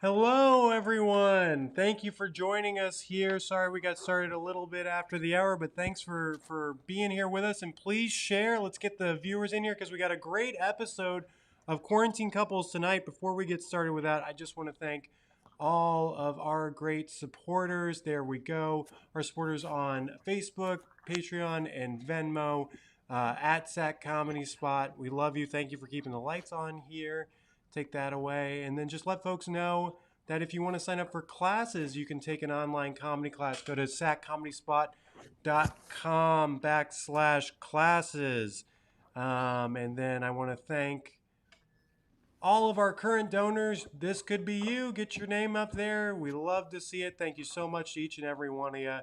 Hello, everyone. Thank you for joining us here. Sorry we got started a little bit after the hour, but thanks for being here with us. And please share. Let's get the viewers in here because we got a great episode of Quarantine Couples tonight. Before we get started with that, I just want to thank all of our great supporters. There we go. Our supporters on Facebook, Patreon, and Venmo at SAC Comedy Spot. We love you. Thank you for keeping the lights on here. Take that away. And then just let folks know that if you want to sign up for classes, you can take an online comedy class. Go to saccomedyspot.com/classes. And then I want to thank all of our current donors. This could be you. Get your name up there. We love to see it. Thank you so much to each and every one of you.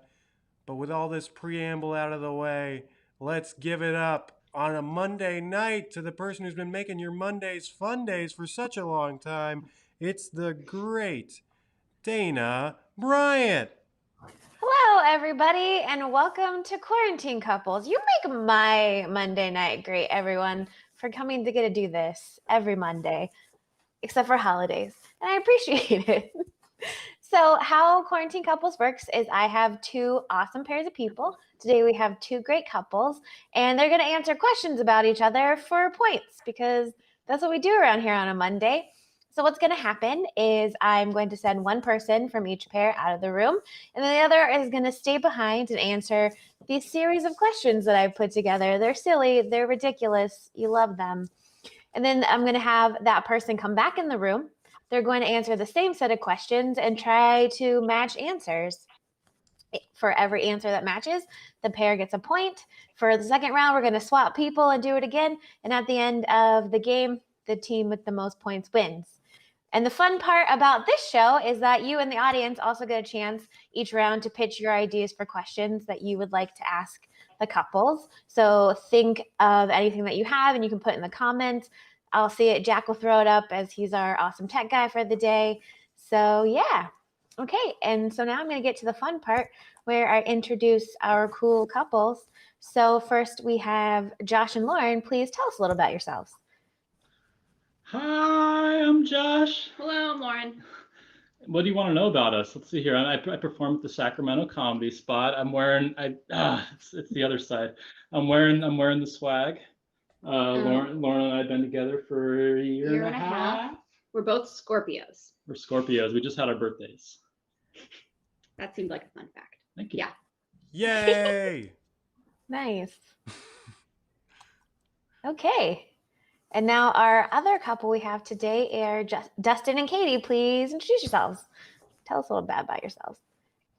But with all this preamble out of the way, let's give it up on a Monday night to the person who's been making your Mondays fun days for such a long time. It's the great Dana Bryant. Hello, everybody, and welcome to Quarantine Couples. You make my Monday night great, everyone, for coming to get to do this every Monday, except for holidays, and I appreciate it. So how Quarantine Couples works is I have two awesome pairs of people. Today we have two great couples, and they're going to answer questions about each other for points because that's what we do around here on a Monday. So what's going to happen is I'm going to send one person from each pair out of the room, and then the other is going to stay behind and answer these series of questions that I've put together. They're silly. They're ridiculous. You love them. And then I'm going to have that person come back in the room. They're going to answer the same set of questions and try to match answers. For every answer that matches, the pair gets a point. For the second round, we're going to swap people and do it again. And at the end of the game, the team with the most points wins. And the fun part about this show is that you and the audience also get a chance each round to pitch your ideas for questions that you would like to ask the couples. So think of anything that you have and you can put in the comments. I'll see it. Jack will throw it up as he's our awesome tech guy for the day. So yeah. Okay. And so now I'm going to get to the fun part where I introduce our cool couples. So first we have Josh and Lauren. Please tell us a little about yourselves. Hi, I'm Josh. Hello, I'm Lauren. What do you want to know about us? Let's see here. I perform at the Sacramento Comedy Spot. I'm wearing it's the other side. I'm wearing the swag. Lauren and I have been together for a year and a half. We're both Scorpios. We're Scorpios. We just had our birthdays. That seemed like a fun fact. Thank you. Yeah. Yay! Nice. Okay. And now our other couple we have today are Dustin and Katie. Please introduce yourselves. Tell us a little bit about yourselves.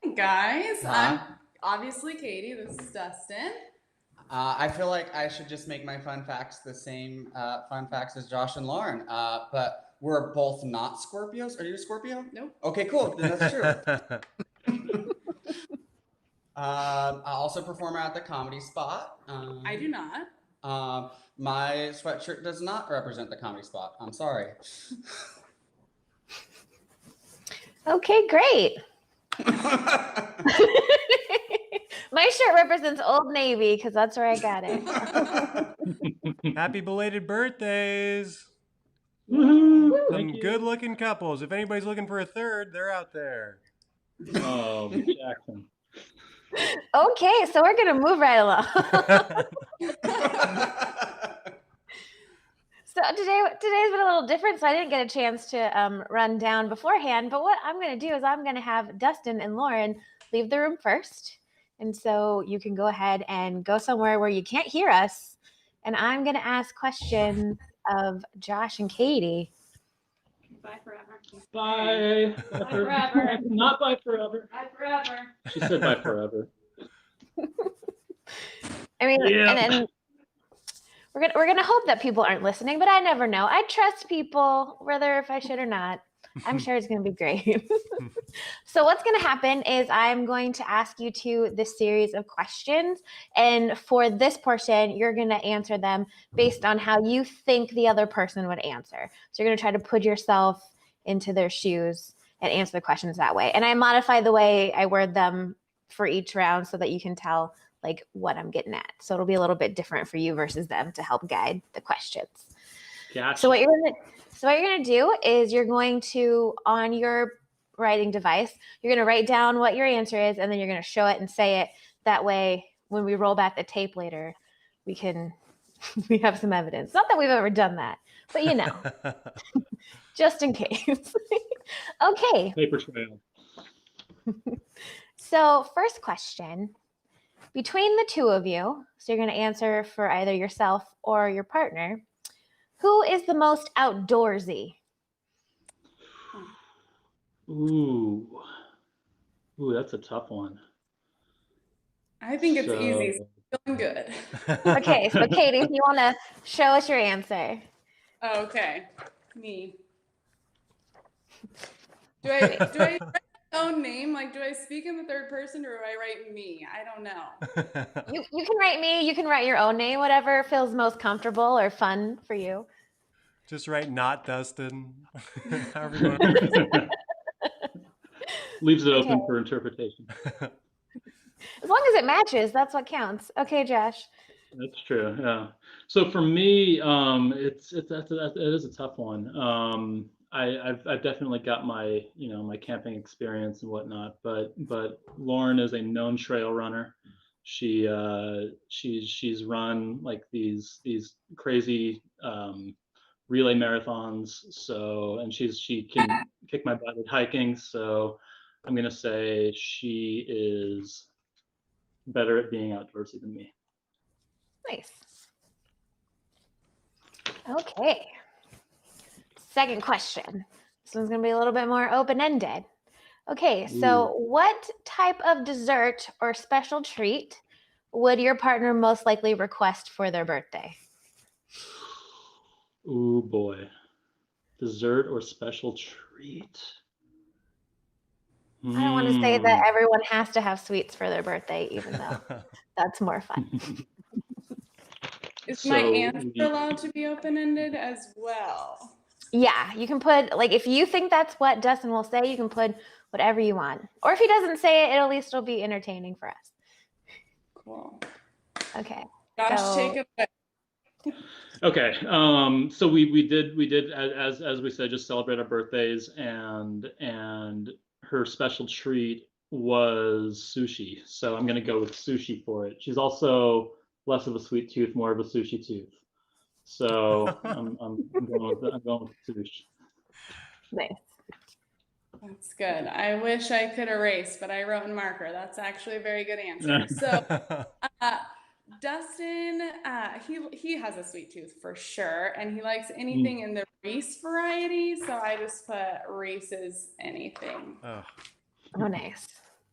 Hey guys, I'm obviously Katie. This is Dustin. I feel like I should just make my fun facts the same fun facts as Josh and Lauren. But we're both not Scorpios. Are you a Scorpio? Nope. Okay, cool. Then that's true. I also perform at the Comedy Spot. I do not. My sweatshirt does not represent the Comedy Spot. I'm sorry. Okay, great. My shirt represents Old Navy because that's where I got it. Happy belated birthdays. Woohoo! Some good-looking couples. If anybody's looking for a third, they're out there. Oh, Jackson. Okay, so we're going to move right along. So today's been a little different, so I didn't get a chance to run down beforehand. But what I'm going to do is I'm going to have Dustin and Lauren leave the room first. And so you can go ahead and go somewhere where you can't hear us. And I'm going to ask questions of Josh and Katie. Bye forever. Bye. Bye forever. Not bye forever. Bye forever. She said bye forever. I mean, Yeah. and we're gonna hope that people aren't listening, but I never know. I trust people, whether if I should or not. I'm sure it's gonna be great. So what's gonna happen is I'm going to ask you this series of questions, and for this portion, you're gonna answer them based on how you think the other person would answer. So you're gonna try to put yourself into their shoes and answer the questions that way. And I modify the way I word them for each round so that you can tell like what I'm getting at. So it'll be a little bit different for you versus them to help guide the questions. Gotcha. So what you're So what you're going to do is you're going to, on your writing device, you're going to write down what your answer is, and then you're going to show it and say it. That way, when we roll back the tape later, we have some evidence. Not that we've ever done that, but you know, just in case. Okay. Paper trail. So first question, between the two of you, so you're going to answer for either yourself or your partner, who is the most outdoorsy? Ooh, that's a tough one. I think it's easy. So feeling good. Okay, so Katie, if you want to show us your answer. Okay, me. Do I write my own name? Like, do I speak in the third person or do I write me? I don't know. You can write me. You can write your own name, whatever feels most comfortable or fun for you. Just write not Dustin. However you want to phrase it. Leaves it open for interpretation. As long as it matches, that's what counts. Okay, Josh. That's true. Yeah. So for me, it is a tough one. I've definitely got my my camping experience and whatnot, but Lauren is a known trail runner. She's run like these crazy relay marathons. So and she can kick my butt at hiking. So I'm gonna say she is better at being outdoorsy than me. Nice. Okay. Second question. This one's going to be a little bit more open-ended. Okay, so what type of dessert or special treat would your partner most likely request for their birthday? Ooh, boy. Dessert or special treat? I don't want to say that everyone has to have sweets for their birthday, even though that's more fun. Is my answer allowed to be open-ended as well? Yeah, you can put, like, if you think that's what Dustin will say, you can put whatever you want. Or if he doesn't say it, at least it'll be entertaining for us. Cool. Okay. Josh, take it away. Okay. So we did as we said, just celebrate our birthdays, and her special treat was sushi. So I'm gonna go with sushi for it. She's also less of a sweet tooth, more of a sushi tooth. So I'm going with sushi. Nice. That's good. I wish I could erase, but I wrote in marker. That's actually a very good answer. So Dustin, he has a sweet tooth for sure, and he likes anything in the Reese variety. So I just put Reese's anything. Oh, nice.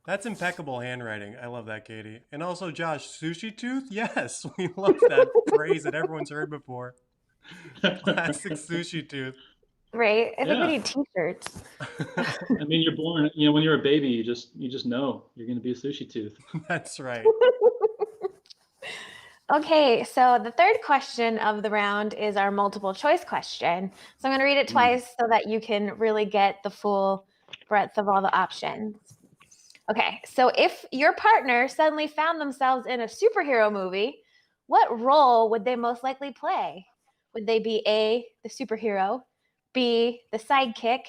That's impeccable handwriting. I love that, Katie. And also, Josh, sushi tooth? Yes, we love that phrase that everyone's heard before. Classic sushi tooth. Right? I think we need t-shirts. I mean, you're born, when you're a baby, you just know you're going to be a sushi tooth. That's right. Okay, so the third question of the round is our multiple choice question. So I'm going to read it twice so that you can really get the full breadth of all the options. Okay, so if your partner suddenly found themselves in a superhero movie, what role would they most likely play? Would they be A, the superhero, B, the sidekick,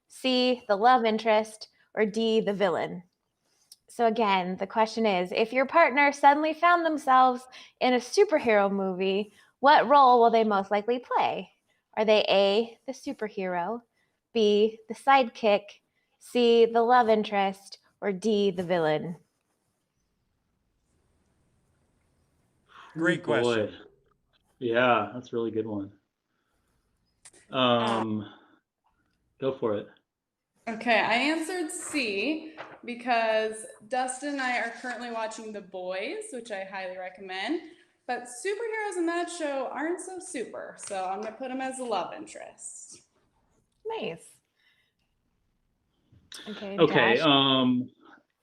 C, the love interest, or D, the villain? So again, the question is, if your partner suddenly found themselves in a superhero movie, what role will they most likely play? Are they A, the superhero, B, the sidekick, C, the love interest, or D, the villain? Great question. Boy. Yeah, that's a really good one. Go for it. Okay, I answered C because Dustin and I are currently watching The Boys, which I highly recommend. But superheroes in that show aren't so super, so I'm gonna put him as a love interest. Nice. Okay. Okay. Josh?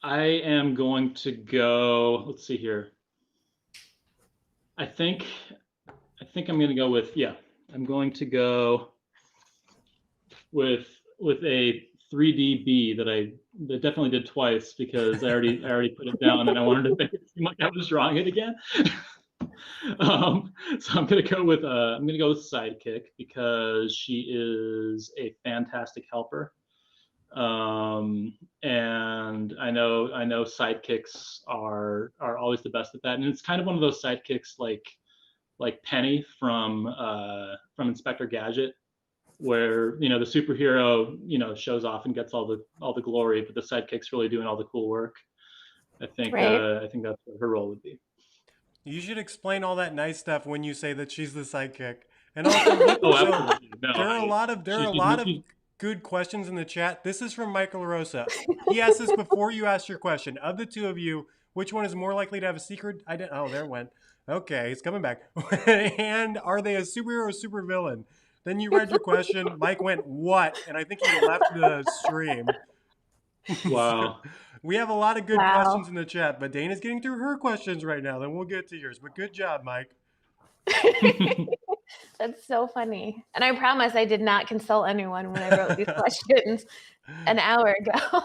I am going to go. Let's see here. I think I'm going to go with I'm going to go with a 3DB that definitely did twice because I already put it down and I wanted to make it seem like I was drawing it again. So I'm gonna go with sidekick because she is a fantastic helper. And I know sidekicks are always the best at that, and it's kind of one of those sidekicks like Penny from Inspector Gadget, where the superhero shows off and gets all the glory, but the sidekick's really doing all the cool work. I think Right. that's what her role would be. You should explain all that nice stuff when you say that she's the sidekick. And also, what, Oh, so absolutely. No, there are a lot of good questions in the chat. This is from Michael Rosa. He asked this before you asked your question. Of the two of you, which one is more likely to have a secret? Oh, there it went. Okay, he's coming back. And are they a superhero or supervillain? Then you read your question. Mike went, what? And I think he left the stream. Wow. We have a lot of good Wow. questions in the chat, but Dana's getting through her questions right now. Then we'll get to yours. But good job, Mike. That's so funny. And I promise I did not consult anyone when I wrote these questions an hour ago.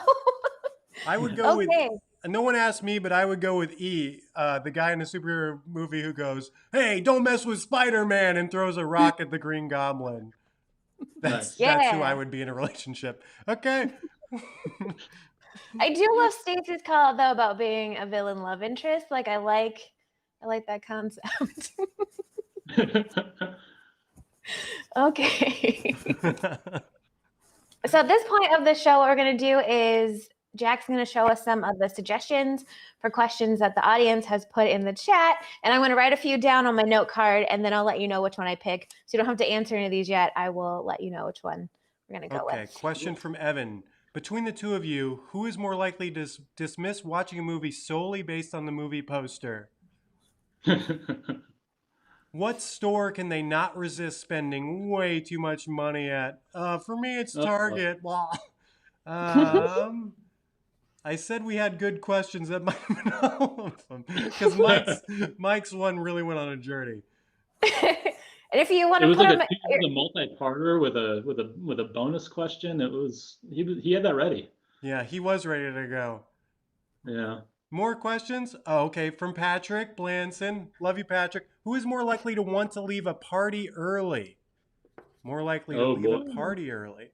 I would go with, Okay. no one asked me, but I would go with E, the guy in the superhero movie who goes, "Hey, don't mess with Spider-Man," and throws a rock at the Green Goblin. That's who I would be in a relationship. Okay. I do love Stacey's call out though about being a villain love interest. Like I like that concept. Okay. So at this point of the show, what we're going to do is Jack's going to show us some of the suggestions for questions that the audience has put in the chat. And I'm going to write a few down on my note card, and then I'll let you know which one I pick. So you don't have to answer any of these yet. I will let you know which one we're going to go with. Okay, question from Evan. Between the two of you, who is more likely to dismiss watching a movie solely based on the movie poster? What store can they not resist spending way too much money at? For me, it's Target. I said we had good questions. That might have been all of them because Mike's one really went on a journey. And if you want to it was put like them, a multi-parter with a bonus question. He had that ready. Yeah, he was ready to go. Yeah. More questions? Oh, okay. From Patrick Blanson. Love you, Patrick. Who is more likely to want to leave a party early? More likely to leave a party early.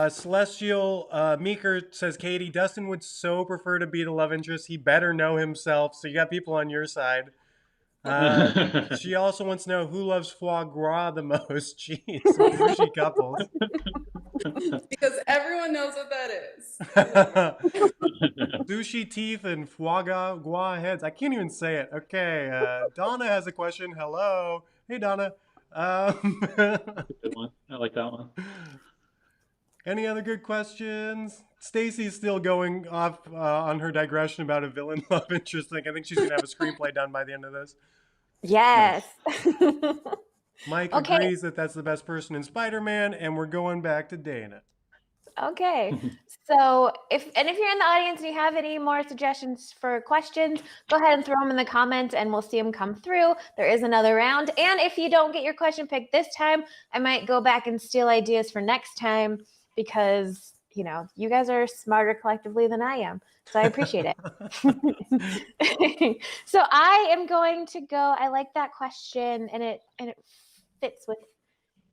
Celestial Meeker says, Katie, Dustin would so prefer to be the love interest. He better know himself. So you got people on your side. She also wants to know who loves foie gras the most. Jeez, sushi couples. Because everyone knows what that is. Sushi teeth and foie gras heads. I can't even say it. Okay, Donna has a question. Hello. Hey, Donna. Good one. I like that one. Any other good questions? Stacy's still going off on her digression about a villain love interest thing. I think she's going to have a screenplay done by the end of this. yes. Mike agrees that that's the best person in Spider-Man, and we're going back to Dana. Okay. So if you're in the audience and you have any more suggestions for questions, go ahead and throw them in the comments and we'll see them come through. There is another round. And if you don't get your question picked this time, I might go back and steal ideas for next time because, you guys are smarter collectively than I am. So I appreciate it. So I am going to go, I like that question and it fits with,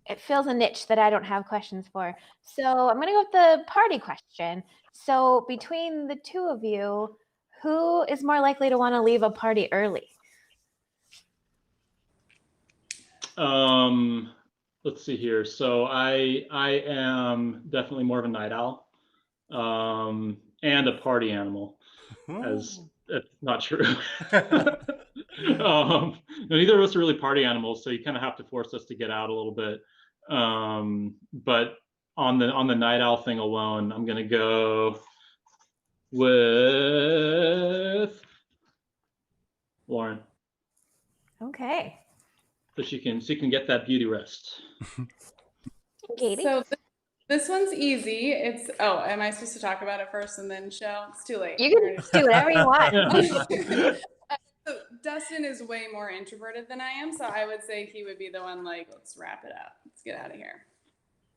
it fills a niche that I don't have questions for. So I'm going to go with the party question. So between the two of you, who is more likely to want to leave a party early? Let's see here. So I am definitely more of a night owl, and a party animal. As it's not true. Neither of us are really party animals, so you kind of have to force us to get out a little bit. But on the night owl thing alone, I'm gonna go with Lauren. Okay. So she can get that beauty rest. Katie? So this one's easy. It's am I supposed to talk about it first and then show? It's too late. You can do whatever you want. So Dustin is way more introverted than I am, so I would say he would be the one like, let's wrap it up. Let's get out of here.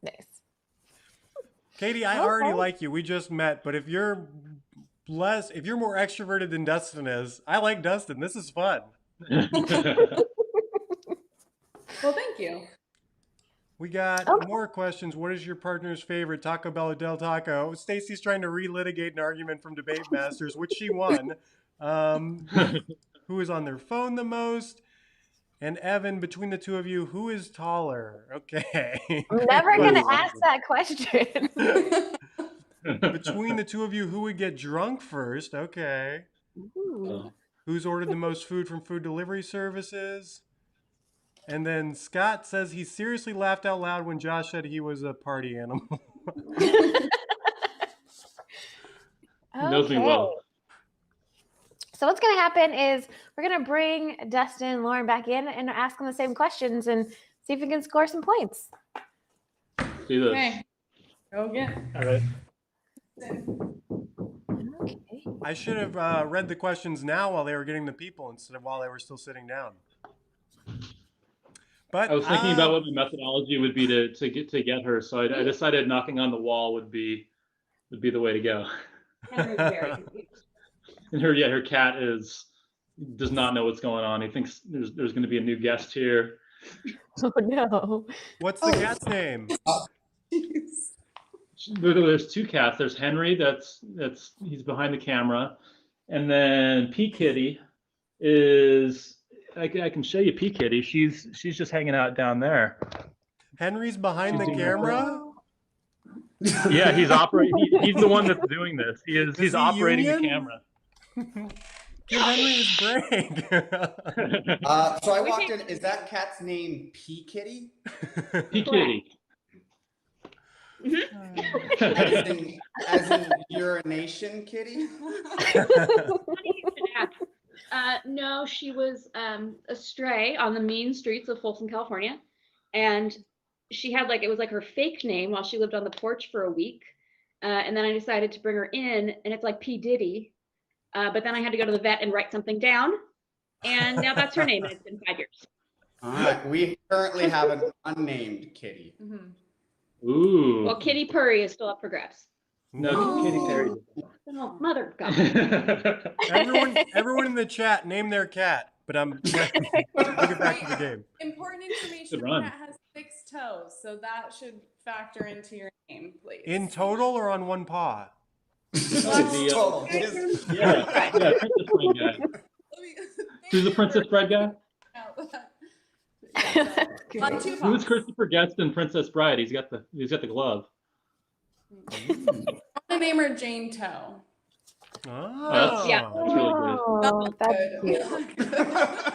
Nice. Katie, I already like you. We just met, but if you're more extroverted than Dustin is, I like Dustin. This is fun. Well, thank you. We got more questions. What is your partner's favorite Taco Bell or Del Taco? Stacy's trying to relitigate an argument from Debate Masters, which she won. Who is on their phone the most? And Evan, between the two of you, who is taller? Okay. I'm never going to ask that question. Between the two of you, who would get drunk first? Okay. Ooh. Who's ordered the most food from food delivery services? And then Scott says he seriously laughed out loud when Josh said he was a party animal. He knows me well. So what's going to happen is we're going to bring Dustin and Lauren back in and ask them the same questions and see if we can score some points. Do this. Okay. Go get. All right. Okay. I should have read the questions now while they were getting the people instead of while they were still sitting down. But I was thinking about what my methodology would be to get her, so I decided knocking on the wall would be the way to go. Henry's very confused. And her cat does not know what's going on. He thinks there's going to be a new guest here. Oh no! What's the cat's name? There's two cats. There's Henry, he's behind the camera, and then P Kitty is. I can show you P Kitty. She's just hanging out down there. Henry's behind the camera? Yeah, he's operating. He's the one that's doing this. He's operating the camera. Give Henry his break. So I walked in. Is that cat's name P Kitty? P Kitty. As in urination kitty? No, she was a stray on the mean streets of Folsom, California. And she had it was like her fake name while she lived on the porch for a week. And then I decided to bring her in, and it's like P. Diddy. But then I had to go to the vet and write something down. And now that's her name, and it's been 5 years. All right. We currently have an unnamed kitty. Mm-hmm. Ooh. Well, Kitty Purry is still up for grabs. No, Kitty Perry. Oh, mother God. Everyone in the chat, name their cat. But we'll get back to the game. Important information. The cat has 6 toes, so that should factor into your name, please. In total or on one paw? Total. Yeah, Princess Bread guy. Who's the Princess Bread guy? On 2 paws. Who's Christopher Guest in Princess Bride? He's got the glove. I'm gonna name her Jane Toe. Oh, That's really good. That's cute.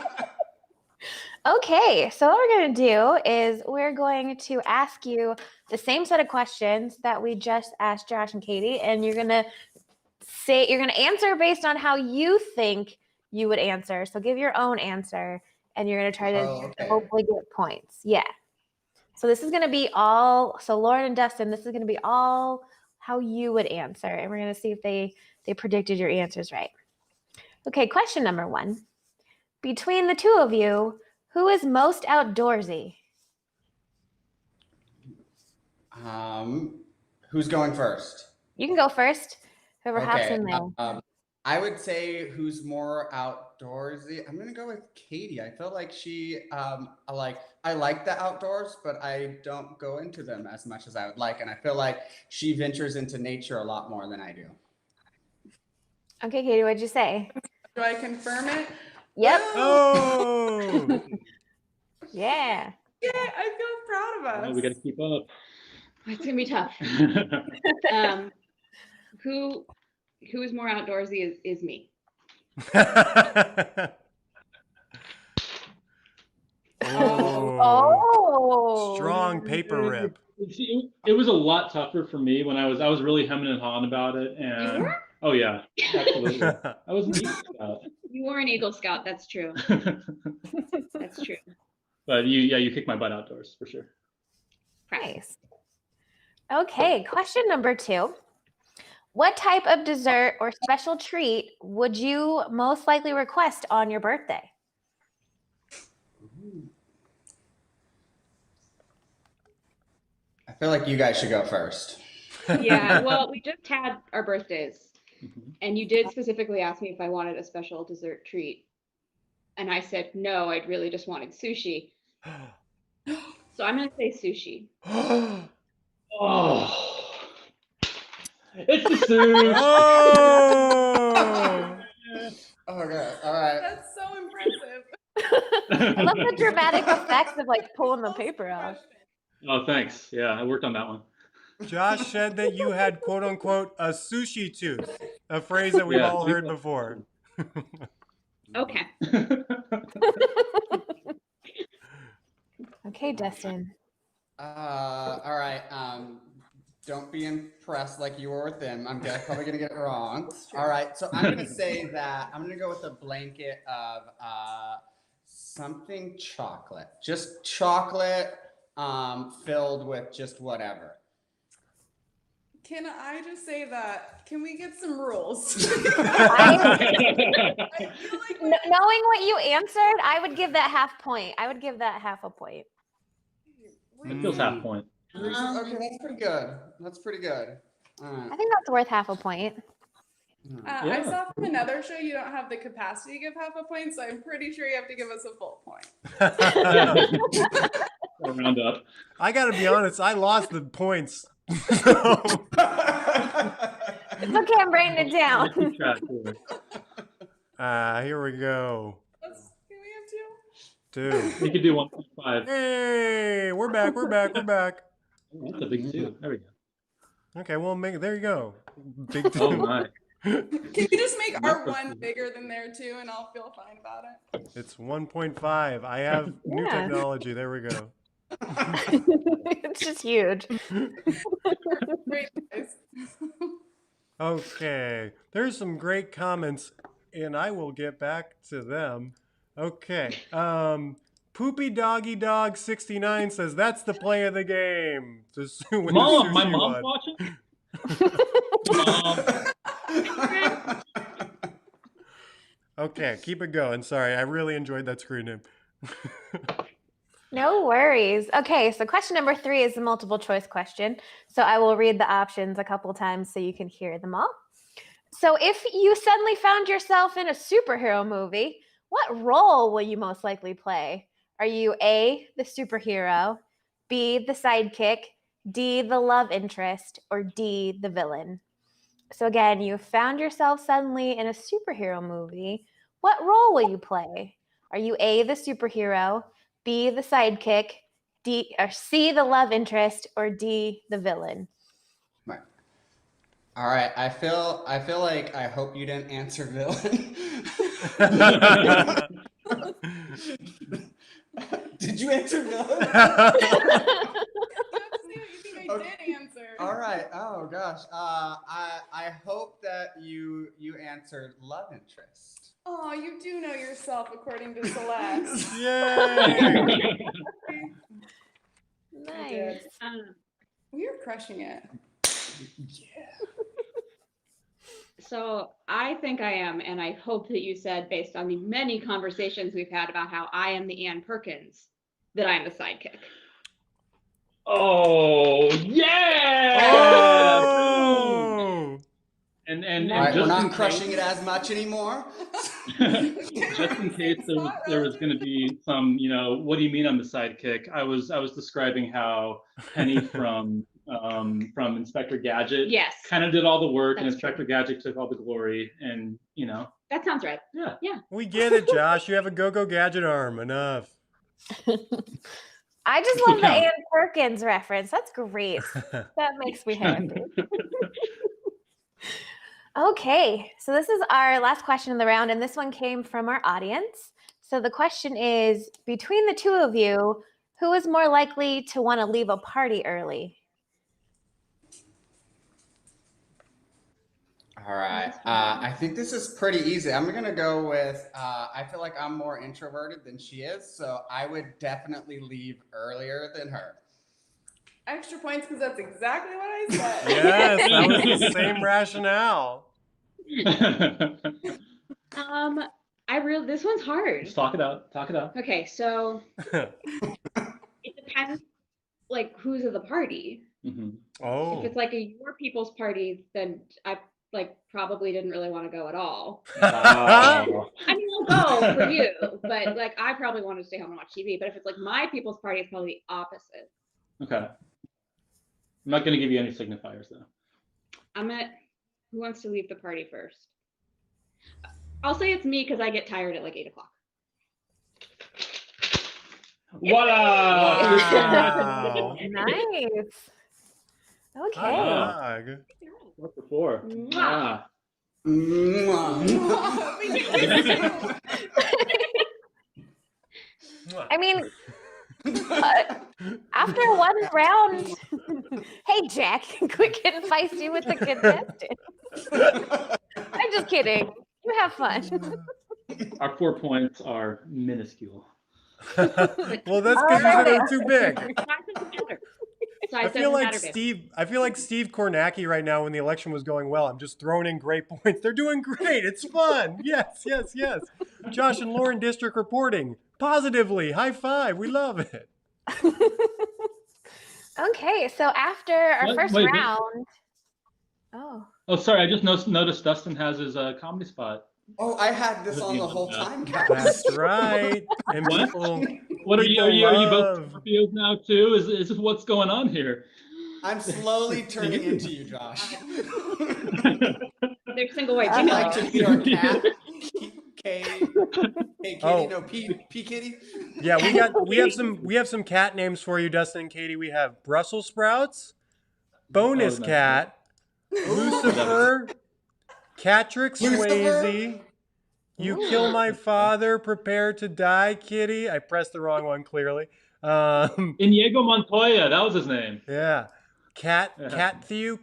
Okay, so what we're going to do is we're going to ask you the same set of questions that we just asked Josh and Katie, and you're going to answer based on how you think you would answer. So give your own answer, and you're going to try to hopefully get points. Yeah. So this is going to be all. So Lauren and Dustin, this is going to be all how you would answer, and we're going to see if they predicted your answers right. Okay, question number 1. Between the two of you, who is most outdoorsy? Who's going first? You can go first. Whoever hops in there. I would say who's more outdoorsy. I'm gonna go with Katie. I feel like she I like the outdoors, but I don't go into them as much as I would like. And I feel like she ventures into nature a lot more than I do. Okay, Katie, what'd you say? Do I confirm it? Yep. Oh! Yeah. Yeah, I feel proud of us. We got to keep up. It's gonna be tough. Who is more outdoorsy is me. Oh. Strong paper rip. It was a lot tougher for me when I was really hemming and hawing about it. And You were? oh yeah, absolutely. I was an Eagle Scout. You were an Eagle Scout. That's true. That's true. But you kicked my butt outdoors for sure. Nice. Okay, question number 2. What type of dessert or special treat would you most likely request on your birthday? I feel like you guys should go first. Yeah, well, we just had our birthdays, Mhm. and you did specifically ask me if I wanted a special dessert treat. And I said, no, I'd really just wanted sushi. So I'm going to say sushi. Oh, it's the sushi. Oh! Okay, all right. That's so impressive. I love the dramatic effects of like pulling the Also paper off. question. Oh, thanks. Yeah, I worked on that one. Josh said that you had quote unquote a sushi tooth, a phrase that we've Yeah, all heard before. Okay. Okay, Dustin. All right. Don't be impressed like you were with them. Probably gonna get it wrong. All right. So I'm gonna say that I'm gonna go with a blanket of something chocolate. Just chocolate filled with just whatever. Can I just say that? Can we get some rules? I, I feel like knowing what you answered, I would give that half point. I would give that half a point. It feels half point. Okay, that's pretty good. That's pretty good. All right. I think that's worth half a point. I Yeah. saw from another show you don't have the capacity to give half a point, so I'm pretty sure you have to give us a full point. Round up. I gotta be honest, I lost the points. It's okay, I'm writing it down. Keep track here. Here we go. Can we have two? 2. We could do 1.5. Hey, we're back. Oh, that's a big 2. There we go. Okay, well, there you go. Big 2. Oh my. Can you just make our one bigger than their two, and I'll feel fine about it? It's 1.5. I have new Yeah. technology. There we go. It's just huge. Great, guys. Okay, there's some great comments, and I will get back to them. Okay, Poopy Doggy Dog 69 says that's the play of the game. Mom, my mom's watching. Mom. Okay, keep it going. Sorry, I really enjoyed that screen name. No worries. Okay, so question number 3 is the multiple choice question. So I will read the options a couple times so you can hear them all. So if you suddenly found yourself in a superhero movie, what role will you most likely play? Are you A, the superhero, B, the sidekick, D, the love interest, or D, the villain? So again, you found yourself suddenly in a superhero movie. What role will you play? Are you A, the superhero, B, the sidekick, D or C, the love interest, or D, the villain? Right. All right. I feel like I hope you didn't answer villain. Did you answer villain? You have to say what you think I did answer. All right. Oh gosh. I hope that you answered love interest. Oh, you do know yourself, according to Celeste. Yay! Nice. We are crushing it. So I think I am, and I hope that you said, based on the many conversations we've had about how I am the Ann Perkins, that I'm the sidekick. Oh yeah! Oh! And All right, we're just in not crushing case, it as much anymore. just in case there was going to be some, what do you mean I'm the sidekick? I was describing how Penny from Inspector Gadget Yes. kind of did all the work, and That's Inspector Gadget took all the glory, and That sounds right. yeah. We get it, Josh. You have a go-go gadget arm. Enough. I just love the Ann Perkins reference. That's great. That makes me happy. Okay, so this is our last question of the round, and this one came from our audience. So the question is, between the two of you, who is more likely to want to leave a party early? All right. I think this is pretty easy. I'm going to go with, I feel like I'm more introverted than she is, so I would definitely leave earlier than her. Extra points because that's exactly what I said. Yes, that was the same rationale. This one's hard. Just talk it out. Okay, so it depends like who's of the party. Mhm. Oh. If it's like your people's party, then I like probably didn't really want to go at all. Wow. I mean, I'll go for you, but like I probably want to stay home and watch TV. But if it's like my people's party, it's probably the opposite. Okay. I'm not going to give you any signifiers though. Who wants to leave the party first? I'll say it's me because I get tired at like 8 o'clock. Wow. Wow. Nice. Okay. Hot dog. 4 for 4. Mwah. Mwah. I mean, after one round, hey Jack, quit getting feisty with the contestant. I'm just kidding. You have fun. Our 4 points are minuscule. Well, that's because you said they were too big. I feel like Steve Kornacki right now when the election was going well. I'm just throwing in great points. They're doing great. It's fun. Yes. Josh and Lauren District reporting positively. High five. We love it. Okay, so after our first wait. round. Oh. Oh, sorry. I just noticed Dustin has his comedy spot. Oh, I had this on the whole time, guys. That's right. And What? people, What are you? Are you both love- Scorpios now too? Is this what's going on here? I'm slowly turning into you, Josh. They're single white I'd like females. to be our cat. K Kitty, Oh. no P Kitty. Yeah, we have some cat names for you, Dustin and Katie. We have Brussels sprouts, bonus Oh, nice. cat, Lucifer, Catrick Swayze. You kill my father, prepare to die, kitty. I pressed the wrong one clearly. Inigo Montoya, that was his name. Yeah. Catthew.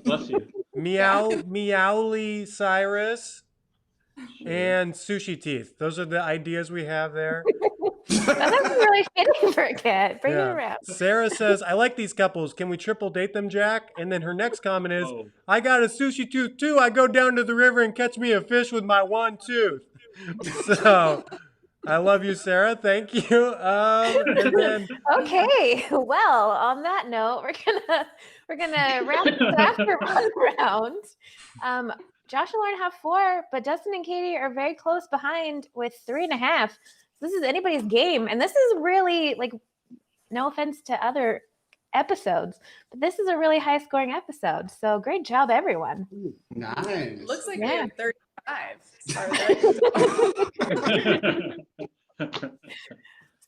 Bless you. Meowly Cyrus. And Sushi Teeth. Those are the ideas we have there. That's really fitting for a cat. Bring it around. Sarah says, I like these couples. Can we triple date them, Jack? And then her next comment is, Oh. I got a sushi tooth too. I go down to the river and catch me a fish with my one tooth. So I love you, Sarah. Thank you. And then Okay. Well, on that note, we're gonna wrap this after one round. Josh and Lauren have 4, but Dustin and Katie are very close behind with 3.5. This is anybody's game, and this is really, like, no offense to other episodes, but this is a really high-scoring episode. So great job, everyone. Nice. Looks like Yeah. we have 35.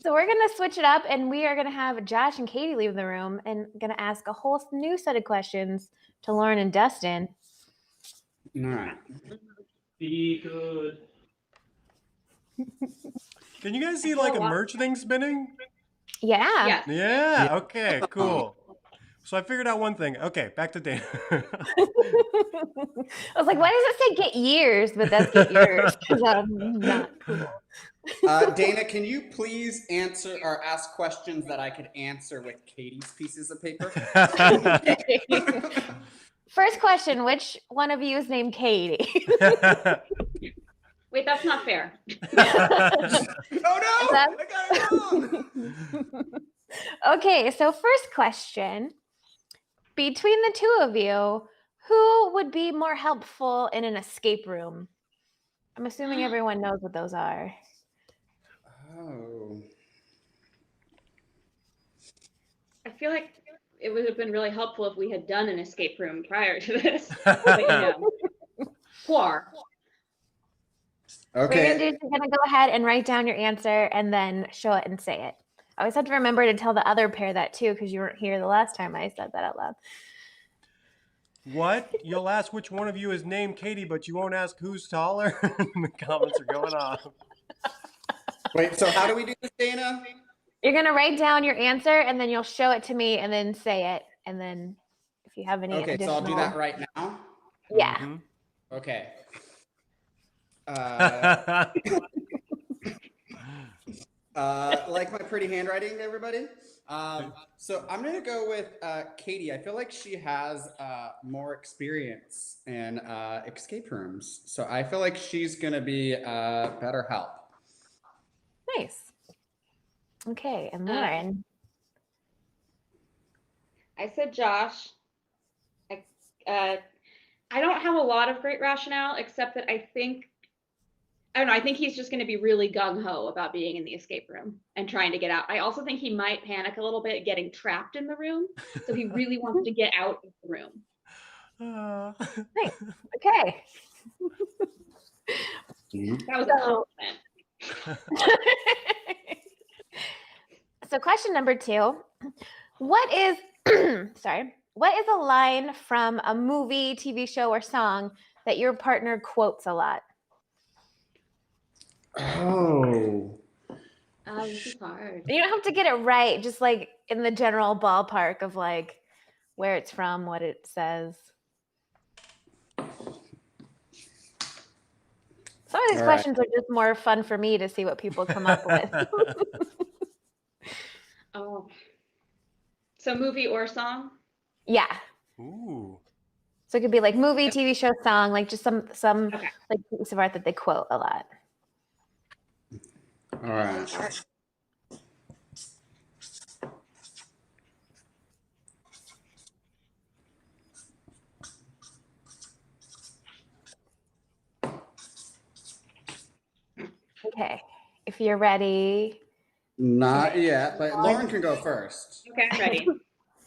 So we're gonna switch it up, and we are gonna have Josh and Katie leave the room, and gonna ask a whole new set of questions to Lauren and Dustin. All right. Be good. can you guys see like a merch thing spinning? Yeah. Yeah. Yeah. Okay, cool. So I figured out one thing. Okay, back to Dana. I was like, why does it say get years? But that's get yours because I'm not cool. Dana, can you please answer or ask questions that I could answer with Katie's pieces of paper? First question, which one of you is named Katie? Wait, that's not fair. Oh no! That- I got it wrong. Okay, so first question. Between the two of you, who would be more helpful in an escape room? I'm assuming everyone knows what those are. Oh. I feel like it would have been really helpful if we had done an escape room prior to this. But you know, poor. What Okay. you're gonna do is you're gonna go ahead and write down your answer and then show it and say it. I always have to remember to tell the other pair that too, because you weren't here the last time I said that out loud. What? You'll ask which one of you is named Katie, but you won't ask who's taller? The comments are going off. Wait, so how do we do this, Dana? You're gonna write down your answer and then you'll show it to me and then say it. And then if you have any Okay, so I'll do additional- that right now. Yeah. Mhm. Okay. Like my pretty handwriting, everybody. So I'm gonna go with Katie. I feel like she has more experience in escape rooms, so I feel like she's gonna be better help. Nice. Okay, and Lauren. I said Josh. I don't have a lot of great rationale, except that I don't know, I think he's just going to be really gung-ho about being in the escape room and trying to get out. I also think he might panic a little bit getting trapped in the room, so he really wants to get out of the room. Nice. Okay. That was a compliment. So question number 2. What is what is a line from a movie, TV show, or song that your partner quotes a lot? Oh. This is hard. You don't have to get it right, just like in the general ballpark of like where it's from, what it says. Some of these questions are just more fun for me to see what people come up with. Oh. So movie or song? Yeah. Ooh. So it could be like movie, TV show, song, like just some Okay. like piece of art that they quote a lot. All right. Okay. If you're ready. Not yet, but Lauren can go first. Okay, I'm ready.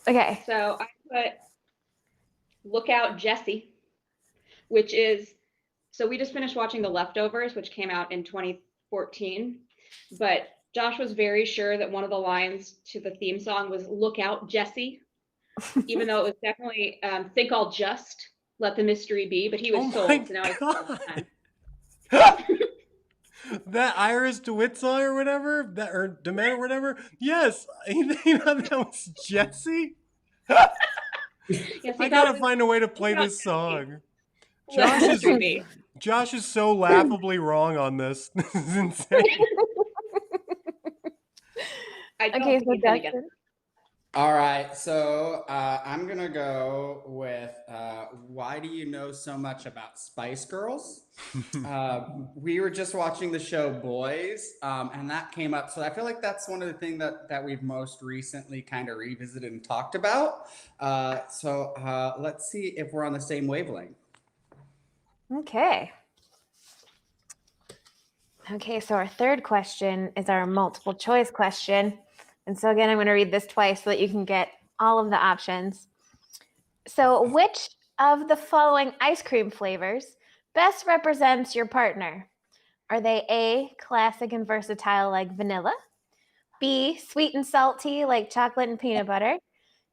Okay. So I put Look Out Jesse, which is, so we just finished watching The Leftovers, which came out in 2014, but Josh was very sure that one of the lines to the theme song was Look Out Jesse, even though it was definitely Think I'll Just Let the Mystery Be, but he was sold, so now I all the time. That Iris DeWitt song or whatever, that or DeMette or whatever. Yes, you know that was Jesse. Yes, I gotta find a way to play this song. Josh is so laughably wrong on this. This is insane. Okay, so Dustin. All right, so I'm gonna go with why do you know so much about Spice Girls? We were just watching the show Boys, and that came up. So I feel like that's one of the things that we've most recently kind of revisited and talked about. So let's see if we're on the same wavelength. Okay. Okay, so our third question is our multiple choice question. And so again, I'm going to read this twice so that you can get all of the options. So which of the following ice cream flavors best represents your partner? Are they A, classic and versatile like vanilla? B, sweet and salty like chocolate and peanut butter?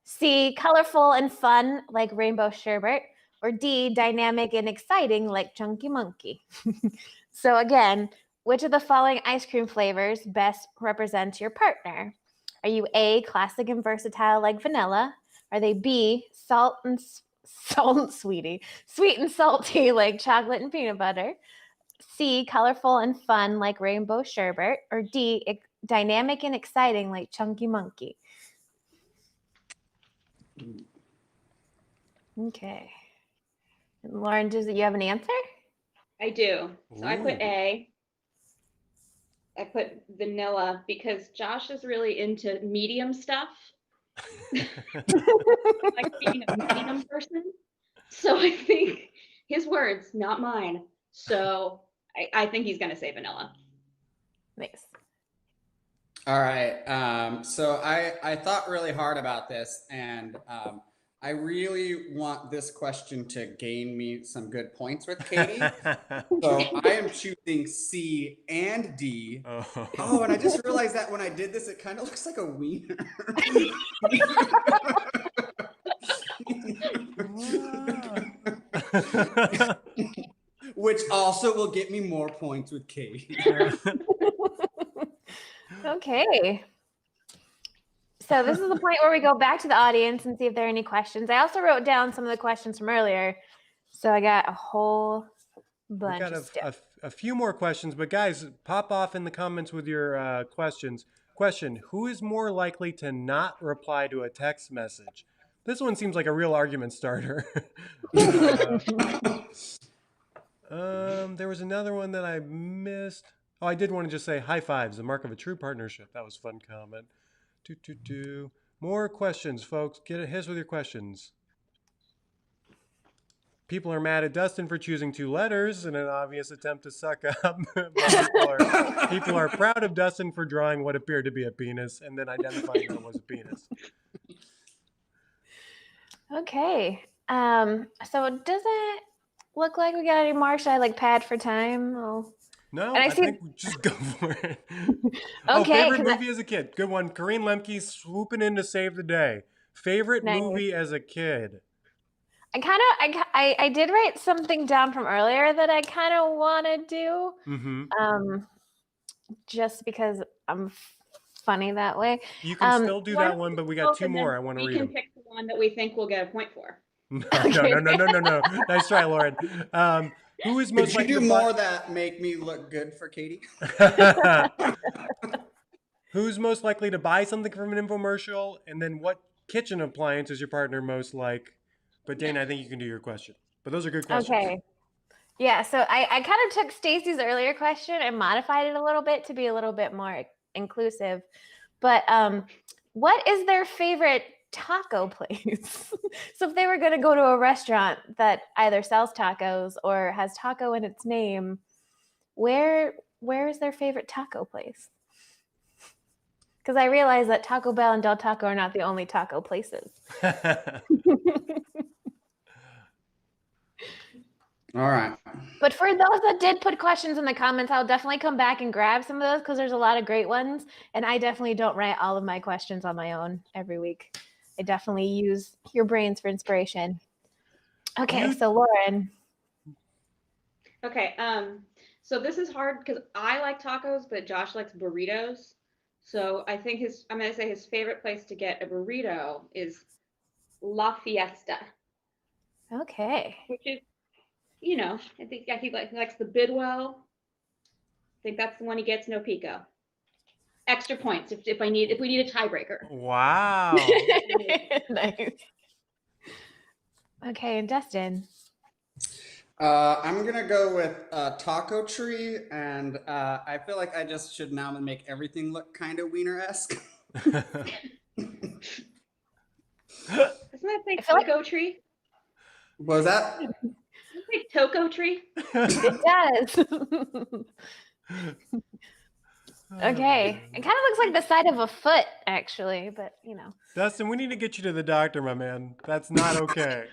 C, colorful and fun like rainbow sherbet? Or D, dynamic and exciting like chunky monkey? So again, which of the following ice cream flavors best represent your partner? Are you A, classic and versatile like vanilla? Are they B, sweet and salty like chocolate and peanut butter? C, colorful and fun like rainbow sherbet? Or D, dynamic and exciting like chunky monkey? Okay. Lauren, do you have an answer? I do. So I put Ooh. A. I put vanilla because Josh is really into medium stuff. Like being a medium person. So I think his words, not mine. So I think he's gonna say vanilla. Nice. All right. So I thought really hard about this, and I really want this question to gain me some good points with Katie. So I am choosing C and D. Oh, and I just realized that when I did this, it kind of looks like a wiener. Which also will get me more points with Katie. Okay. So this is the point where we go back to the audience and see if there are any questions. I also wrote down some of the questions from earlier. So I got a whole bunch We got of stuff. a few more questions, but guys, pop off in the comments with your questions. Question, who is more likely to not reply to a text message? This one seems like a real argument starter. There was another one that I missed. Oh, I did want to just say high fives, the mark of a true partnership. That was a fun comment. More questions, folks. Hit us with your questions. People are mad at Dustin for choosing 2 letters in an obvious attempt to suck up. But people are proud of Dustin for drawing what appeared to be a penis and then identifying that it was a penis. Okay. So it doesn't look like we got any more. Should I like pad for time? Oh. No, And I think we just go for it. Oh, Okay, favorite 'cause movie as a kid. Good one. Corinne Lemke swooping in to save the day. Favorite Nice. movie as a kid. I did write something down from earlier that I kind of want to do. Mm-hmm. Just because I'm funny that way. You can still do Why that don't one, we but we both got 2 and then more. I want to we read can them. pick the one that we think we'll get a point for. No. Nice try, Lauren. Who is most Could you likely do to more that make me look good for Katie? Who's most likely to buy something from an infomercial? And then what kitchen appliance is your partner most like? But Dana, I think you can do your question. But those are good questions. Okay. Yeah, so I kind of took Stacy's earlier question and modified it a little bit to be a little bit more inclusive. But what is their favorite taco place? So if they were going to go to a restaurant that either sells tacos or has taco in its name, where is their favorite taco place? Because I realize that Taco Bell and Del Taco are not the only taco places. All right. But for those that did put questions in the comments, I'll definitely come back and grab some of those because there's a lot of great ones. And I definitely don't write all of my questions on my own every week. I definitely use your brains for inspiration. Okay, so Lauren. Okay, so this is hard because I like tacos, but Josh likes burritos. So I think I'm gonna say his favorite place to get a burrito is La Fiesta, Okay. which is, I think he likes the Bidwell. I think that's the one he gets, no pico. Extra points if we need a tiebreaker. Wow. Nice. Okay, and Dustin. I'm gonna go with Taco Tree, and I feel like I just should now make everything look kind of wiener-esque. Doesn't that say Taco Tree? What was that? Doesn't it say Toco Tree? It does. Okay. It kind of looks like the side of a foot, actually, but Dustin, we need to get you to the doctor, my man. That's not okay.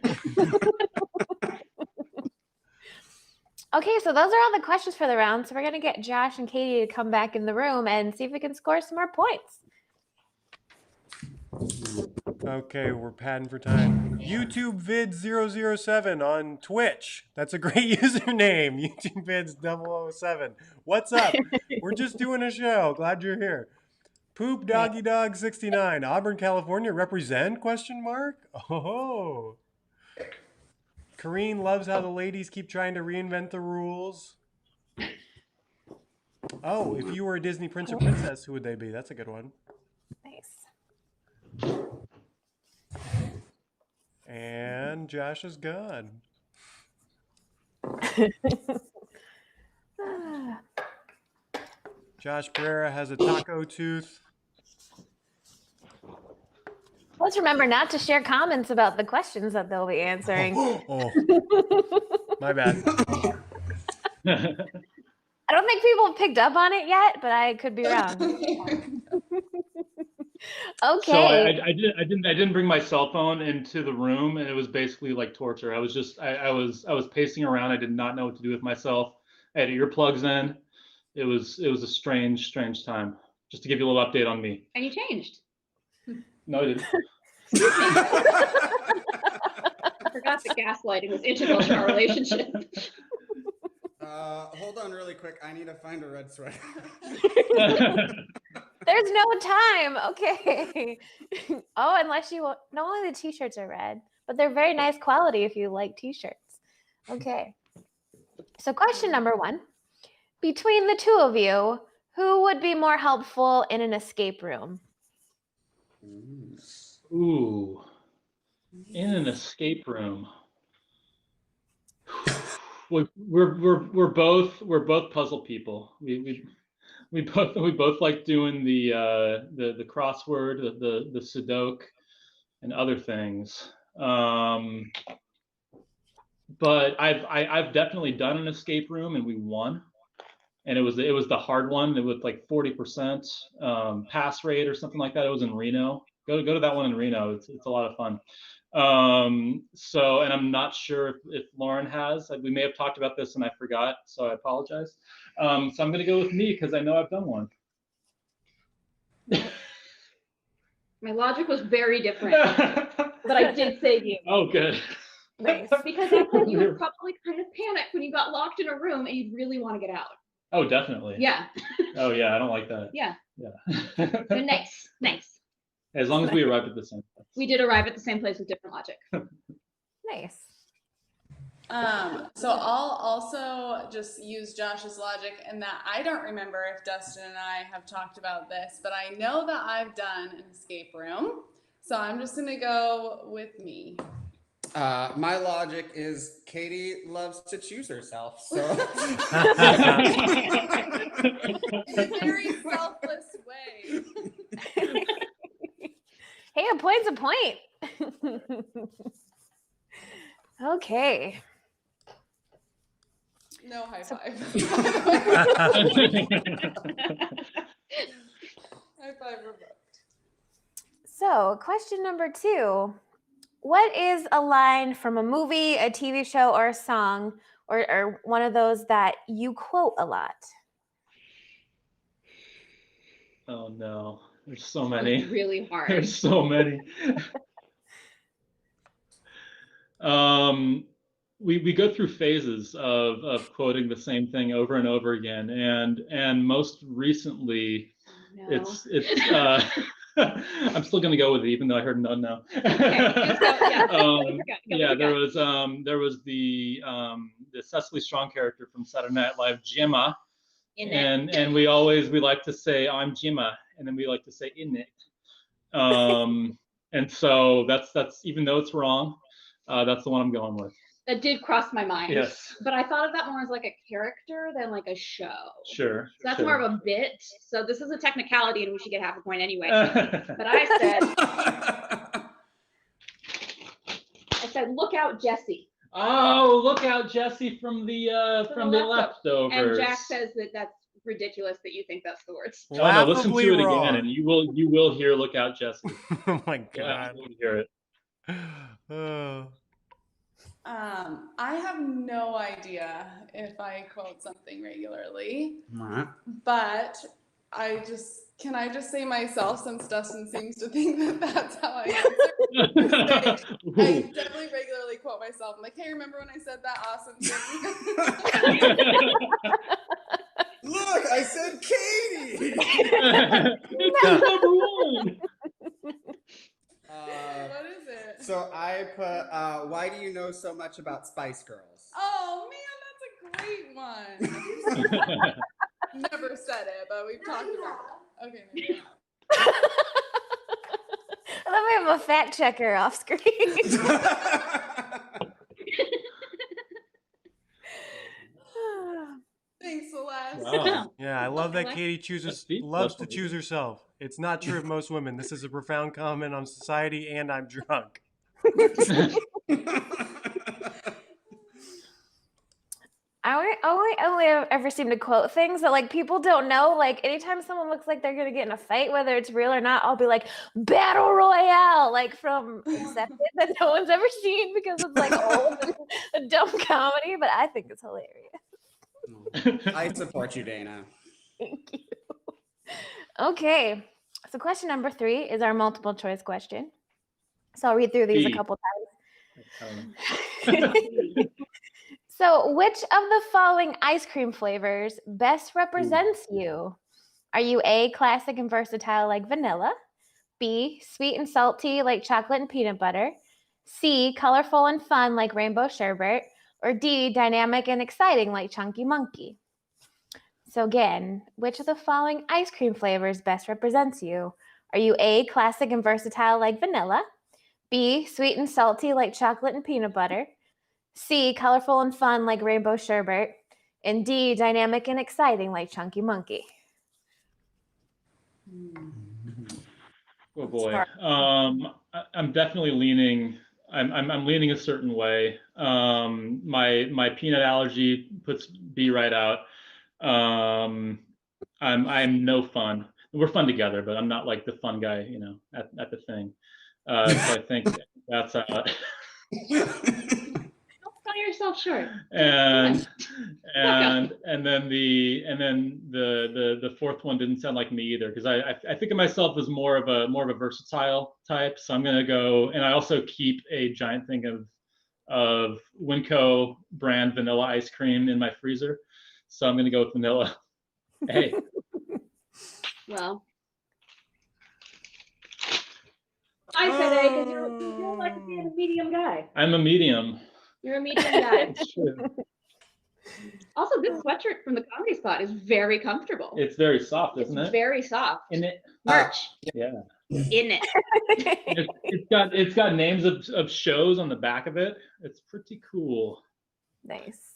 Okay, so those are all the questions for the round. So we're going to get Josh and Katie to come back in the room and see if we can score some more points. Okay, we're padding for time. YouTube Vid 007 on Twitch. That's a great username. YouTube Vids 007. What's up? We're just doing a show. Glad you're here. Poop Doggy Dog 69. Auburn, California. Represent? Question mark. Oh. Kareen loves how the ladies keep trying to reinvent the rules. Oh, if you were a Disney prince or princess, who would they be? That's a good one. Nice. And Josh is gone. Josh Pereira has a taco tooth. Let's remember not to share comments about the questions that they'll be answering. Oh, my bad. I don't think people have picked up on it yet, but I could be wrong. Okay. So I didn't bring my cell phone into the room, and it was basically like torture. I was pacing around. I did not know what to do with myself. I had earplugs in. It was a strange time. Just to give you a little update on me. And you changed. No, I didn't. I forgot that gaslighting was integral to our relationship. Hold on really quick. I need to find a red sweater. There's no time. Okay. Oh, unless you want, no, only the t-shirts are red, but they're very nice quality if you like t-shirts. Okay. So question number 1, between the two of you, who would be more helpful in an escape room? Ooh, in an escape room. We're both puzzle people. we both like doing the crossword, the Sudoku, and other things. But I've definitely done an escape room and we won. And it was the hard one. It was like 40% pass rate or something like that. It was in Reno. Go to that one in Reno. It's a lot of fun. So, and I'm not sure if Lauren has. We may have talked about this and I forgot, so I apologize. So I'm going to go with me because I know I've done one. My logic was very different, but I did save you. Oh, good. Nice. Because I thought you would probably kind of panic when you got locked in a room and you'd really want to get out. Oh, definitely. Yeah. Oh, yeah. I don't like that. Yeah. Yeah. So nice. As long as we arrived at the same place. We did arrive at the same place with different logic. Nice. So I'll also just use Josh's logic in that I don't remember if Dustin and I have talked about this, but I know that I've done an escape room. So I'm just gonna go with me. My logic is Katie loves to choose herself, so. Very selfless way. Hey, a point's a point. Okay. No high five. High five revoked. So, question number 2. What is a line from a movie, a TV show, or a song, or one of those that you quote a lot? Oh no, there's so many. It's really hard. There's so many. We go through phases of quoting the same thing over and over again, and most recently, it's I'm still gonna go with it, even though I heard no. Okay, Yeah, there was the Cecily Strong character from Saturday Night Live, Gemma, and we like to say I'm Gemma, and then we like to say in it. And so that's even though it's wrong, that's the one I'm going with. That did cross my mind. Yes. But I thought of that more as like a character than like a show. Sure. So that's sure. more of a bit. So this is a technicality and we should get half a point anyway. But I said, look out, Jesse. Oh, look out, Jesse from the leftovers. And Jack says that that's ridiculous that you think that's the words. Oh no, listen to it wrong. again and you will hear look out, Jesse. Oh my God. Yeah, you will hear it. Oh. I have no idea if I quote something regularly, Right. but can I just say myself, since Dustin seems to think that that's how I answer? I definitely regularly quote myself. I'm like, hey, remember when I said that awesome thing? Look, I said Katie. It's number one. What is it? So I put, why do you know so much about Spice Girls? Oh man, that's a great one. Never said it, but we've talked about it. Okay, maybe not. I love we have a fact checker off screen. Thanks, Celeste. Wow. Yeah, I love that Katie loves to Definitely. choose herself. It's not true of most women. This is a profound comment on society, and I'm drunk. I only ever seem to quote things that like people don't know. Like anytime someone looks like they're gonna get in a fight, whether it's real or not, I'll be like Battle Royale, like from Accepted, that no one's ever seen because it's like old and a dumb comedy, but I think it's hilarious. I support you, Dana. Thank you. Okay, so question number 3 is our multiple choice question. So I'll read through these a couple times. So which of the following ice cream flavors best represents you? Are you A, classic and versatile like vanilla, B, sweet and salty like chocolate and peanut butter, C, colorful and fun like rainbow sherbet, or D, dynamic and exciting like chunky monkey? So again, which of the following ice cream flavors best represents you? Are you A, classic and versatile like vanilla, B, sweet and salty like chocolate and peanut butter, C, colorful and fun like rainbow sherbet, and D, dynamic and exciting like chunky monkey? Oh boy. hard. I'm definitely leaning. I'm leaning a certain way. My peanut allergy puts B right out. I'm no fun. We're fun together, but I'm not like the fun guy, at the thing. So I think that's Don't sell yourself short. and then the fourth one didn't sound like me either, because I think of myself as more of a versatile type. So I'm gonna go, and I also keep a giant thing of Winco brand vanilla ice cream in my freezer. So I'm gonna go with vanilla. Hey. Well, I said A because you're like being a medium guy. I'm a medium. You're a medium guy. It's true. Also, this sweatshirt from the Comedy Spot is very comfortable. It's very soft, isn't It's it? very soft. In it. Merch. Yeah. In it. It's got names of shows on the back of it. It's pretty cool. Nice.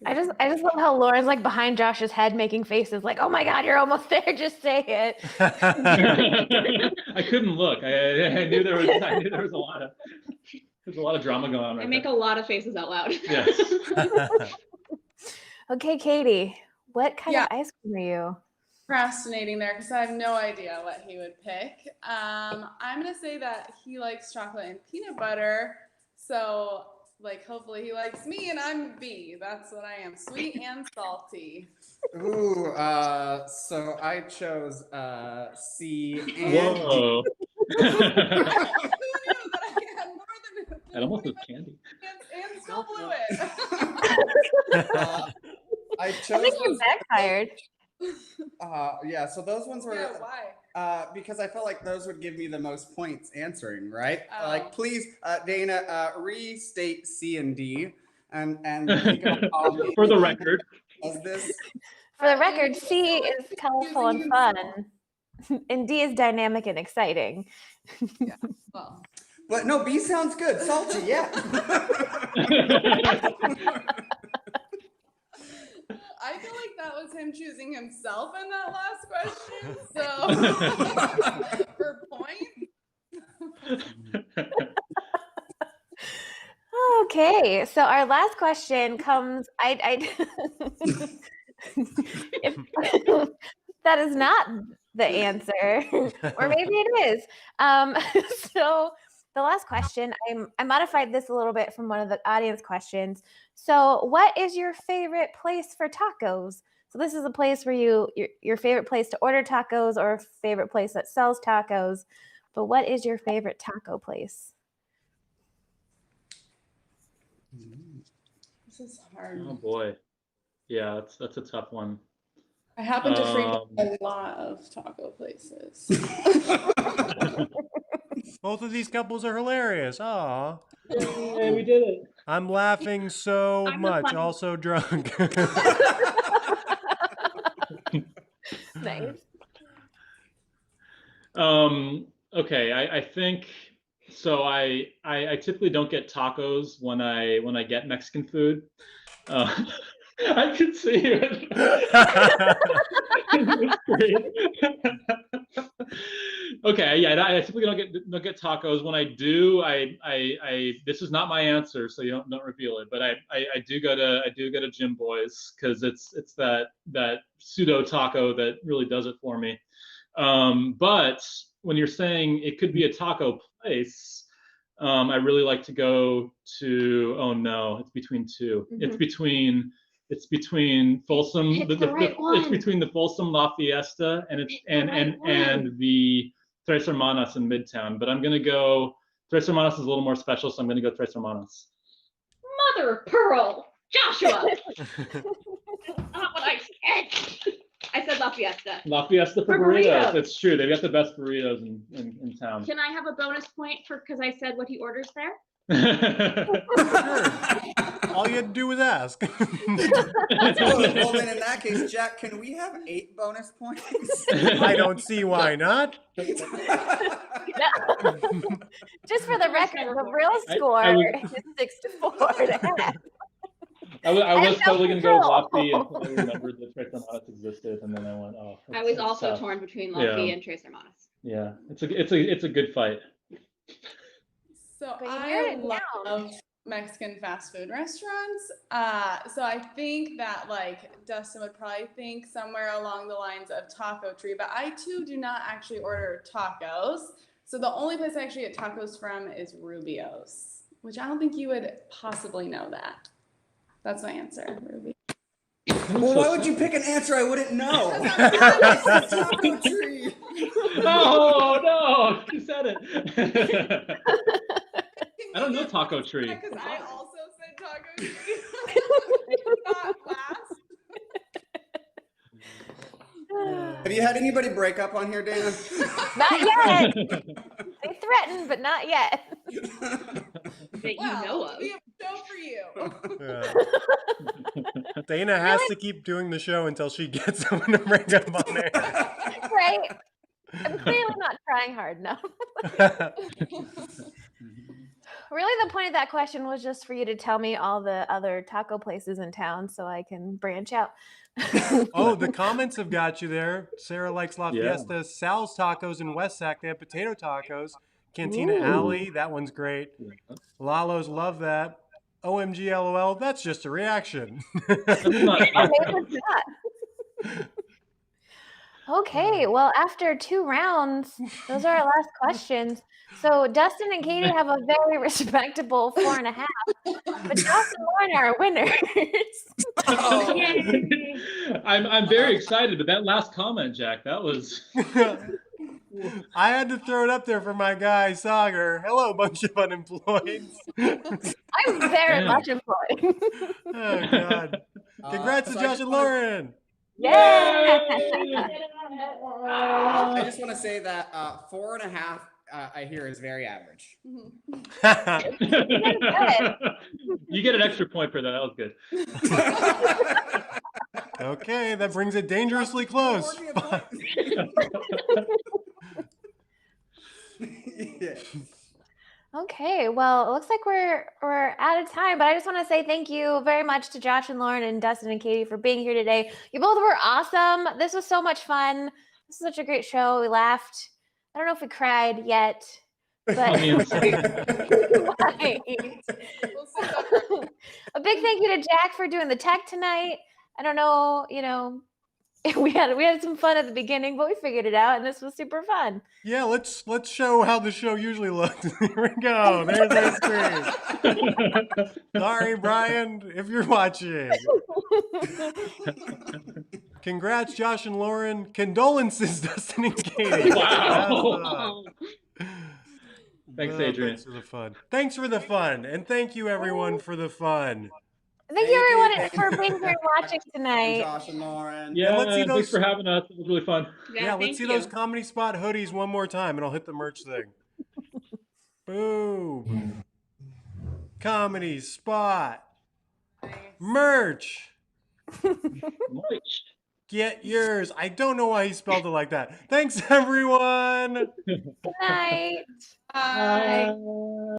I just love how Lauren's like behind Josh's head making faces like, oh my God, you're almost there. Just say it. I couldn't look. I knew there was a lot of drama going on right I make there. a lot of faces out loud. Yes. Okay, Katie, what kind Yeah. of ice cream are you? Procrastinating there because I have no idea what he would pick. I'm gonna say that he likes chocolate and peanut butter. So like hopefully he likes me and I'm B. That's what I am. Sweet and salty. Ooh, so I chose C and Whoa. Who knew that I had more than That almost was candy. and still blew it. I chose I think you're those- backfired. yeah, so those ones were Yeah, why? because I felt like those would give me the most points answering, right? Oh. Like, please, Dana, restate C and D, and you can call me For the record. as this. For the record, C is colorful and fun, and D is dynamic and exciting. Well, But no, B sounds good. Salty, yeah. I feel like that was him choosing himself in that last question. So for point. Okay, so our last question comes. If that is not the answer, or maybe it is. So the last question, I modified this a little bit from one of the audience questions. So, what is your favorite place for tacos? So this is a place where your favorite place to order tacos, or a favorite place that sells tacos. But what is your favorite taco place? This is hard. Oh boy. Yeah, that's a tough one. I happen to frequent a lot of taco places. Both of these couples are hilarious. Aw. Hey, we did it. I'm laughing so I'm the much, funny- also drunk. Nice. Okay, I think so. I typically don't get tacos when I get Mexican food. I could see it. It's great. Okay, yeah, I typically don't get tacos. When I do, I this is not my answer, so you don't reveal it. But I do go to Jim Boy's because it's that pseudo taco that really does it for me. But when you're saying it could be a taco place, I really like to go to. Oh no, it's between two. Mhm. It's between Folsom. Pick the right one. It's between the Folsom La Fiesta and it's Pick the right and the Tres Hermanas in Midtown. But I'm gonna go. Tres Hermanas is a little more special, so I'm gonna go Tres Hermanas. Mother of pearl, Joshua. Not what I said. I said La Fiesta. La Fiesta for For burritos. burritos. It's true. They've got the best burritos in town. Can I have a bonus point for because I said what he orders there? All you had to do was ask. Well, then in that case, Jack, can we have 8 bonus points? I don't see why not. Just for the record, the real I score was- is 6-4 to half. I was have no totally gonna go with control. Lofty until I remembered that Tres Hermanos existed, and then I went, oh. I was it's also tough. torn between Lofty Yeah. and Tres Hermanos. Yeah, it's a good fight. So But you I narrowed it love down. Mexican fast food restaurants. So I think that like Dustin would probably think somewhere along the lines of Taco Tree, but I too do not actually order tacos. So the only place I actually get tacos from is Rubio's, which I don't think you would possibly know that. That's my answer, Ruby. Well, why would you pick an answer I wouldn't know? Because I said Taco Tree. Oh no, you said it. I don't know Taco Tree. Because I also said Taco Tree. Not last. Have you had anybody break up on here, Dana? Not yet. They threatened, but not yet. That you know of. We have a show for you. Yeah. Dana has to keep doing the show until she gets someone to bring up on there. Right? I'm clearly not trying hard enough. Really, the point of that question was just for you to tell me all the other taco places in town so I can branch out. Oh, the comments have got you there. Sarah likes La Fiesta. Sal's Tacos in West Sac. They have potato tacos. Cantina Ooh. Alley. That one's great. Lalo's love that. OMG LOL. That's just a reaction. Maybe it's not. Okay, well, after 2 rounds, those are our last questions. So Dustin and Katie have a very respectable 4.5, but Josh and Lauren are winners. I'm very excited, but that last comment, Jack, that was. I had to throw it up there for my guy Sagar. Hello, bunch of unemployed. I'm very much employed. Oh God! Congrats to so I Josh just and wanna- Lauren. Yeah. I just want to say that 4.5, I hear, is very average. You get an extra point for that. That was good. Okay, that brings it dangerously close. Yeah. Okay, well, it looks like we're out of time, but I just want to say thank you very much to Josh and Lauren and Dustin and Katie for being here today. You both were awesome. This was so much fun. This was such a great show. We laughed. I don't know if we cried yet, but I mean, Right. We'll sit up. A big thank you to Jack for doing the tech tonight. I don't know, we had some fun at the beginning, but we figured it out, and this was super fun. Yeah, let's show how the show usually looks. Here we go. There's our screen. Sorry, Brian, if you're watching. Congrats, Josh and Lauren. Condolences, Dustin and Katie. Wow. Thanks, Adrian. Thanks for the fun. Thanks for the fun, and thank you everyone for the fun. Thank you everyone for being here and watching tonight. Josh and Lauren. Yeah, let's see thanks those- for having us. It was really fun. Yeah, let's see those Comedy Spot hoodies one more time, and I'll hit the merch thing. Boom. Comedy Spot. Merch. Moist. Get yours. I don't know why he spelled it like that. Thanks, everyone. Good night. Bye.